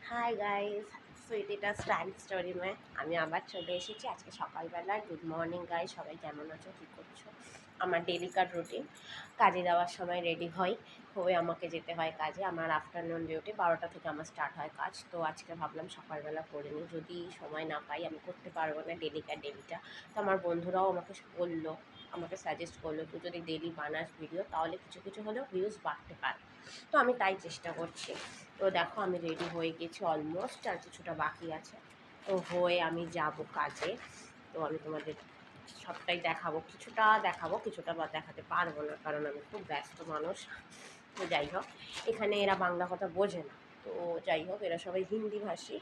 Hi guys সুইটিটা style story আমি আবার চলে এসেছি আজকে সকালবেলায়। গুড মর্নিং গাইস, সবাই কেমন আছো, কী করছো? আমার ডেলিকার রুটিন, কাজে যাওয়ার সময় রেডি হয়ে আমাকে যেতে হয় কাজে। আমার আফটারনুন ডিউটি 12টা থেকে আমার স্টার্ট হয় কাজ। তো আজকে ভাবলাম সকালবেলা করে নিই, যদি সময় না পাই আমি করতে পারবো না ডেলিটা। তো আমার বন্ধুরাও আমাকে সাজেস্ট করলো, তুই যদি ডেলি বানাস ভিডিও তাহলে কিছু কিছু হলেও ভিউজ বাড়তে পারে। তো আমি তাই চেষ্টা করছি। তো দেখো আমি রেডি হয়ে গেছি অলমোস্ট, আর কিছুটা বাকি আছে। তো হয়ে আমি যাব কাজে। তো আমি তোমাদের সবটাই দেখাবো, কিছুটা বা দেখাতে পারবো না, কারণ আমি খুব ব্যস্ত মানুষ। তো যাই হোক, এখানে এরা বাংলা কথা বোঝে না। তো যাই হোক, এরা সবাই হিন্দি ভাষী।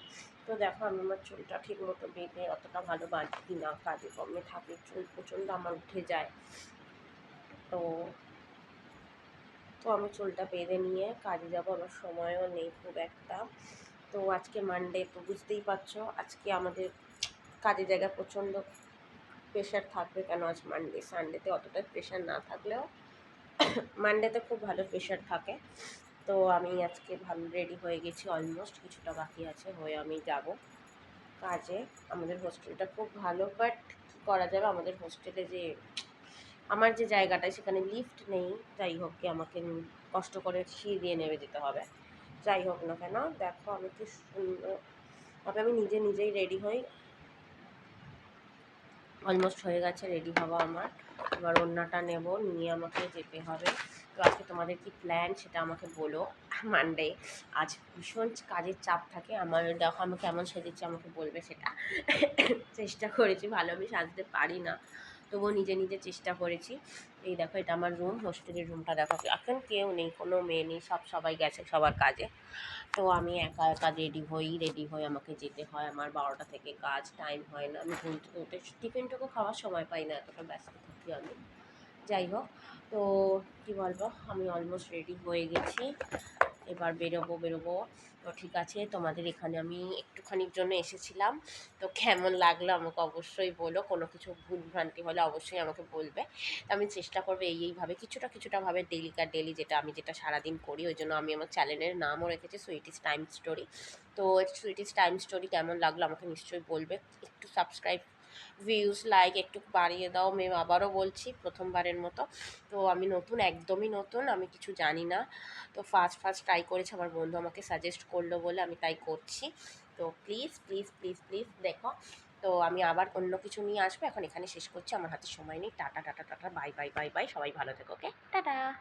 তো দেখো আমি আমার চুলটা ঠিক মতো বেঁধে, অতটা ভালো বাঁধি না, কাজে কমে থাকে, চুল প্রচণ্ড আমার উঠে যায়। তো তো আমি চুলটা বেঁধে নিয়ে কাজে যাবো, আমার সময়ও নেই খুব একটা। তো আজকে মানডে, তো বুঝতেই পারছো আজকে আমাদের কাজের জায়গায় প্রচণ্ড প্রেশার থাকবে। কেন আজ মানডে, সানডেতে অতটা প্রেশার না থাকলেও মানডেতে খুব ভালো প্রেশার থাকে। তো আমি আজকে ভালো রেডি হয়ে গেছি অলমোস্ট, কিছুটা বাকি আছে, হয়ে আমি যাব কাজে। আমাদের হোস্টেলটা খুব ভালো, বাট কী করা যাবে, আমাদের হোস্টেলে যে আমার যে জায়গাটায় সেখানে লিফট নেই। যাই হোক, কি আমাকে কষ্ট করে সিঁড়ি দিয়ে নেমে যেতে হবে। যাই হোক না কেন, দেখো আমি কি সুন্দর তবে আমি নিজেই রেডি হই। অলমোস্ট হয়ে গেছে রেডি হওয়া আমার। এবার ওড়নাটা নেব, নিয়ে আমাকে যেতে হবে। তো আজকে তোমাদের কি প্ল্যান সেটা আমাকে বলো। মানডে আজ ভীষণ কাজের চাপ থাকে আমার। দেখো আমি কেমন সেজেছি আমাকে বলবে সেটা। চেষ্টা করেছি, ভালো আমি সাজতে পারি না, তবুও নিজে চেষ্টা করেছি। এই দেখো, এটা আমার রুম, হোস্টেলের রুমটা দেখো। এখন কেউ নেই, কোনো মেয়ে নেই, সবাই গেছে সবার কাজে। তো আমি একা রেডি হয়ে আমাকে যেতে হয়। আমার 12টা থেকে কাজ, টাইম হয় না, আমি ঘুম থেকে উঠে টিফিনটুকু খাওয়ার সময় পাই না, এতটা ব্যস্ত থাকি আমি। যাই হোক, তো কী বলবো, আমি অলমোস্ট রেডি হয়ে গেছি। এবার বেরোবো। তো ঠিক আছে, তোমাদের এখানে আমি একটুখানির জন্য এসেছিলাম। তো কেমন লাগলো আমাকে অবশ্যই বলো, কোনো কিছু ভুলভ্রান্তি হলে অবশ্যই আমাকে বলবে। তো আমি চেষ্টা করবো এইভাবে কিছুটা ডেলি যেটা সারাদিন করি। ওই জন্য আমি আমার চ্যানেলের নামও রেখেছি সুইটিস টাইম স্টোরি। তো সুইটিস টাইম স্টোরি কেমন লাগলো আমাকে নিশ্চয়ই বলবে। একটু সাবস্ক্রাইব, ভিউজ, লাইক একটু বাড়িয়ে দাও মেম, আবারও বলছি প্রথমবারের মতো। তো আমি নতুন, একদমই নতুন, আমি কিছু জানি না। তো ফার্স্ট ট্রাই করেছি, আমার বন্ধু আমাকে সাজেস্ট করলো বলে আমি তাই করছি। তো প্লিজ দেখো। তো আমি আবার অন্য কিছু নিয়ে আসবো, এখন এখানে শেষ করছি, আমার হাতে সময় নেই। টাটা, বাই, সবাই ভালো থেকো, ওকে, টাটা।